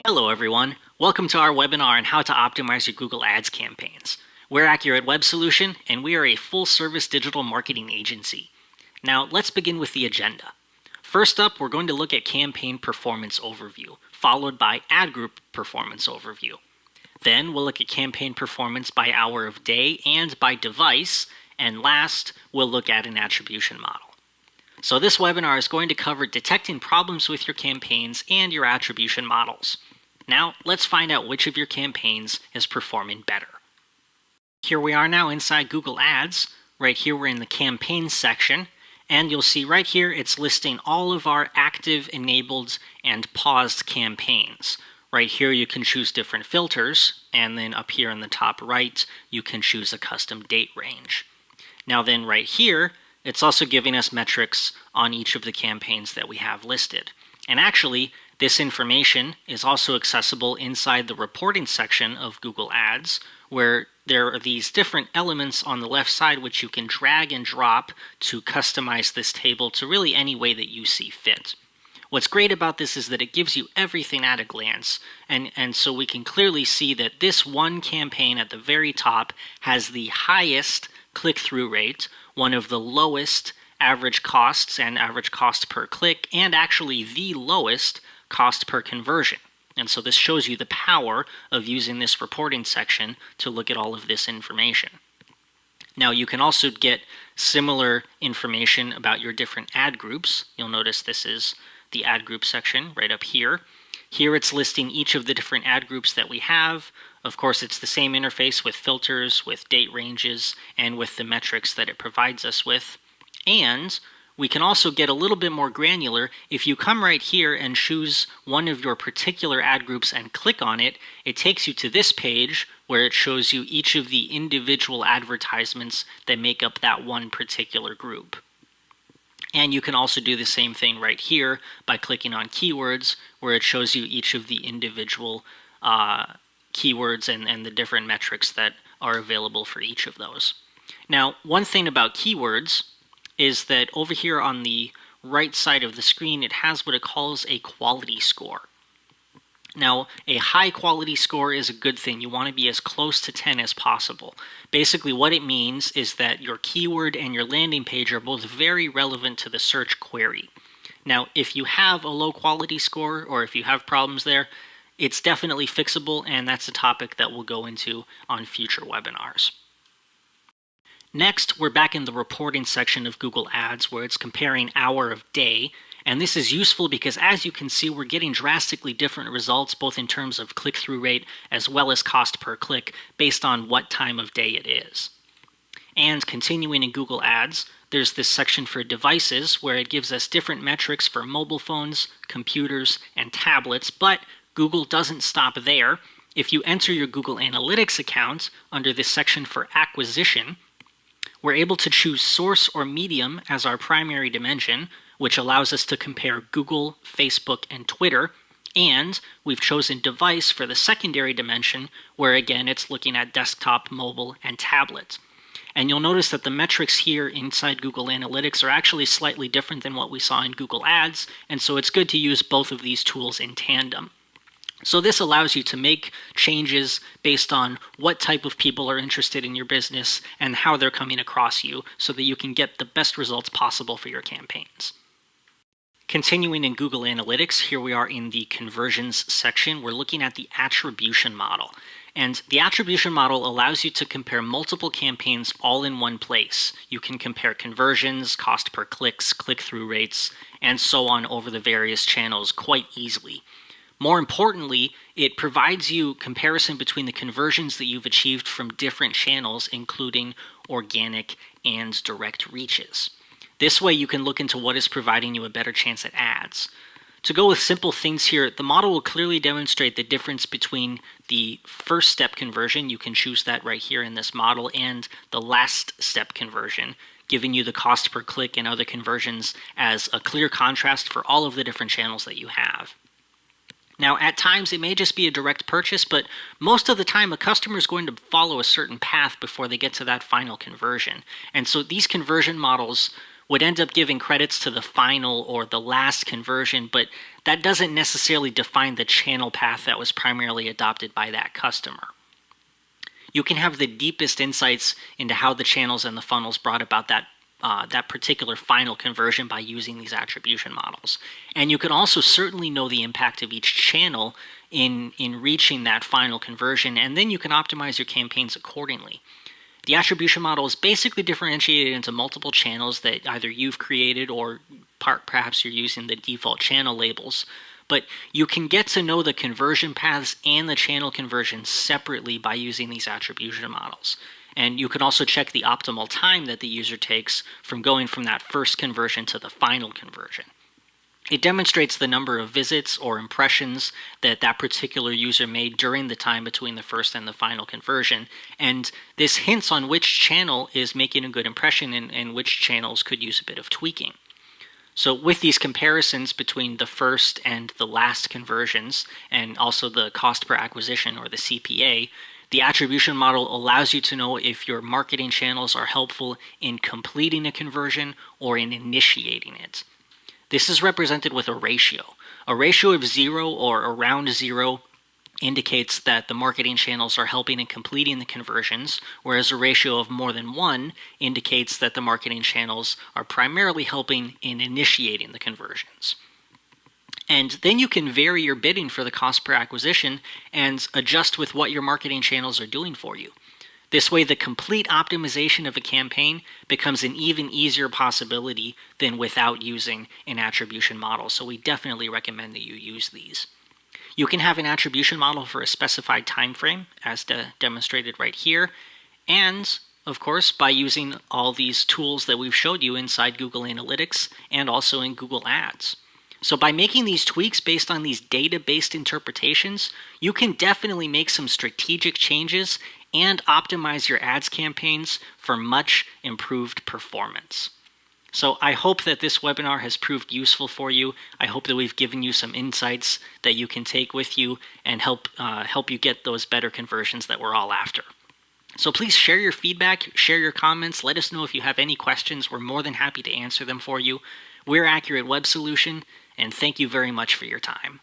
Hello everyone, welcome to our webinar on how to optimize your Google Ads campaigns. We're Accurate Web Solution and we are a full-service digital marketing agency. Now let's begin with the agenda. First up, we're going to look at campaign performance overview, followed by ad group performance overview. Then we'll look at campaign performance by hour of day and by device, and last, we'll look at an attribution model. So this webinar is going to cover detecting problems with your campaigns and your attribution models. Now, let's find out which of your campaigns is performing better. Here we are now inside Google Ads. Right here we're in the campaigns section, and you'll see right here it's listing all of our active, enabled, and paused campaigns. Right here you can choose different filters, and then up here in the top right you can choose a custom date range. Now then right here, it's also giving us metrics on each of the campaigns that we have listed. And actually, this information is also accessible inside the reporting section of Google Ads, where there are these different elements on the left side which you can drag and drop to customize this table to really any way that you see fit. What's great about this is that it gives you everything at a glance, and so we can clearly see that this one campaign at the very top has the highest click-through rate, one of the lowest average costs and average cost per click, and actually the lowest cost per conversion. And so this shows you the power of using this reporting section to look at all of this information. Now you can also get similar information about your different ad groups. You'll notice this is the ad group section right up here. Here it's listing each of the different ad groups that we have. Of course, it's the same interface with filters, with date ranges, and with the metrics that it provides us with. And we can also get a little bit more granular. If you come right here and choose one of your particular ad groups and click on it, it takes you to this page where it shows you each of the individual advertisements that make up that one particular group. And you can also do the same thing right here by clicking on keywords, where it shows you each of the individual keywords and the different metrics that are available for each of those. Now, one thing about keywords is that over here on the right side of the screen, it has what it calls a quality score. Now, a high quality score is a good thing. You want to be as close to 10 as possible. Basically, what it means is that your keyword and your landing page are both very relevant to the search query. Now, if you have a low quality score or if you have problems there, it's definitely fixable, and that's a topic that we'll go into on future webinars. Next, we're back in the reporting section of Google Ads where it's comparing hour of day. And this is useful because, as you can see, we're getting drastically different results both in terms of click-through rate as well as cost per click based on what time of day it is. And continuing in Google Ads, there's this section for devices where it gives us different metrics for mobile phones, computers, and tablets, but Google doesn't stop there. If you enter your Google Analytics account under this section for acquisition, we're able to choose source or medium as our primary dimension, which allows us to compare Google, Facebook, and Twitter. And we've chosen device for the secondary dimension, where again it's looking at desktop, mobile, and tablet. And you'll notice that the metrics here inside Google Analytics are actually slightly different than what we saw in Google Ads, and so it's good to use both of these tools in tandem. So this allows you to make changes based on what type of people are interested in your business and how they're coming across you so that you can get the best results possible for your campaigns. Continuing in Google Analytics, here we are in the conversions section. We're looking at the attribution model. And the attribution model allows you to compare multiple campaigns all in one place. You can compare conversions, cost per clicks, click-through rates, and so on over the various channels quite easily. More importantly, it provides you comparison between the conversions that you've achieved from different channels, including organic and direct reaches. This way you can look into what is providing you a better chance at ads. To go with simple things here, the model will clearly demonstrate the difference between the first step conversion, you can choose that right here in this model, and the last step conversion, giving you the cost per click and other conversions as a clear contrast for all of the different channels that you have. Now, at times, it may just be a direct purchase, but most of the time, a customer is going to follow a certain path before they get to that final conversion. And so these conversion models would end up giving credits to the final or the last conversion, but that doesn't necessarily define the channel path that was primarily adopted by that customer. You can have the deepest insights into how the channels and the funnels brought about that particular final conversion by using these attribution models. And you can also certainly know the impact of each channel in reaching that final conversion, and then you can optimize your campaigns accordingly. The attribution model is basically differentiated into multiple channels that either you've created or perhaps you're using the default channel labels. But you can get to know the conversion paths and the channel conversions separately by using these attribution models. And you can also check the optimal time that the user takes from going from that first conversion to the final conversion. It demonstrates the number of visits or impressions that that particular user made during the time between the first and the final conversion. And this hints on which channel is making a good impression and which channels could use a bit of tweaking. So with these comparisons between the first and the last conversions, and also the cost per acquisition or the CPA, the attribution model allows you to know if your marketing channels are helpful in completing a conversion or in initiating it. This is represented with a ratio. A ratio of 0 or around 0 indicates that the marketing channels are helping in completing the conversions, whereas a ratio of more than 1 indicates that the marketing channels are primarily helping in initiating the conversions. And then you can vary your bidding for the cost per acquisition and adjust with what your marketing channels are doing for you. This way, the complete optimization of a campaign becomes an even easier possibility than without using an attribution model. So we definitely recommend that you use these. You can have an attribution model for a specified time frame, as demonstrated right here, and of course, by using all these tools that we've showed you inside Google Analytics and also in Google Ads. So by making these tweaks based on these data-based interpretations, you can definitely make some strategic changes and optimize your ads campaigns for much improved performance. So I hope that this webinar has proved useful for you. I hope that we've given you some insights that you can take with you and help you get those better conversions that we're all after. So please share your feedback, share your comments, let us know if you have any questions. We're more than happy to answer them for you. We're Accurate Web Solution, and thank you very much for your time.